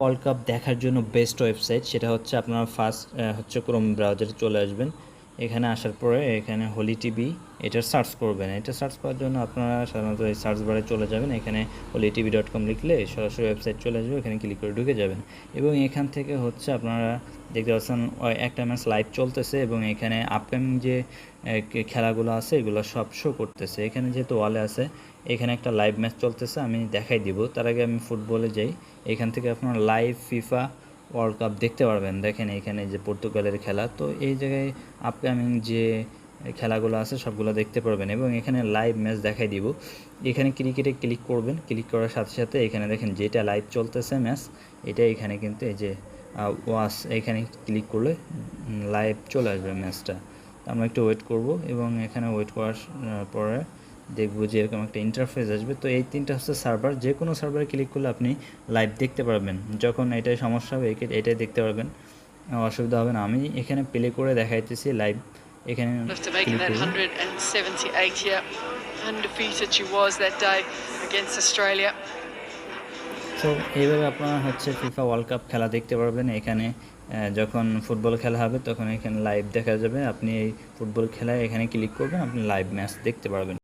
World cup দেখার জন্য best website সেটা হচ্ছে আপনারা ফার্স্ট হচ্ছে ক্রোম ব্রাউজারে চলে আসবেন। এখানে আসার পরে এখানে হোলি টিভি এটা সার্চ করবেন। এটা সার্চ করার জন্য আপনারা সাধারণত এই সার্চ বারে চলে যাবেন। এখানে hollytv.com লিখলে সরাসরি ওয়েবসাইট চলে আসবে, এখানে ক্লিক করে ঢুকে যাবেন এবং এখান থেকে হচ্ছে আপনারা দেখতে পাচ্ছেন একটা ম্যাচ লাইভ চলতেছে এবং এখানে আপকামিং যে খেলাগুলো আছে এগুলো সব শো করতেছে। এখানে যেহেতু ওয়ালে আছে, এখানে একটা লাইভ ম্যাচ চলতেছে, আমি দেখাই দিব। তার আগে আমি ফুটবলে যাই। এখান থেকে আপনারা লাইভ ফিফা ওয়ার্ল্ড কাপ দেখতে পারবেন। দেখেন এখানে যে পর্তুগালের খেলা, তো এই জায়গায় আপকামিং যে খেলাগুলো আছে সবগুলো দেখতে পারবেন এবং এখানে লাইভ ম্যাচ দেখাই দিব। এখানে ক্রিকেটে ক্লিক করবেন, ক্লিক করার সাথে সাথে এখানে দেখেন যেটা লাইভ চলতেছে ম্যাচ, এটা এখানে কিন্তু এই যে ওয়াচ, এখানে ক্লিক করলে লাইভ চলে আসবে ম্যাচটা। আমরা একটু ওয়েট করব এবং এখানে ওয়েট করার পরে দেখব যে এরকম একটা ইন্টারফেস আসবে। তো এই তিনটা হচ্ছে সার্ভার, যে কোনো সার্ভারে ক্লিক করলে আপনি লাইভ দেখতে পারবেন। যখন এটাই সমস্যা হবে এটাই দেখতে পারবেন, অসুবিধা হবে না। আমি এখানে প্লে করে দেখাইতেছি লাইভ। এখানে ক্লিক করব। তো এইভাবে আপনারা হচ্ছে ফিফা ওয়ার্ল্ড কাপ খেলা দেখতে পারবেন। এখানে যখন ফুটবল খেলা হবে তখন এখানে লাইভ দেখা যাবে। আপনি এই ফুটবল খেলায় এখানে ক্লিক করবেন, আপনি লাইভ ম্যাচ দেখতে পারবেন।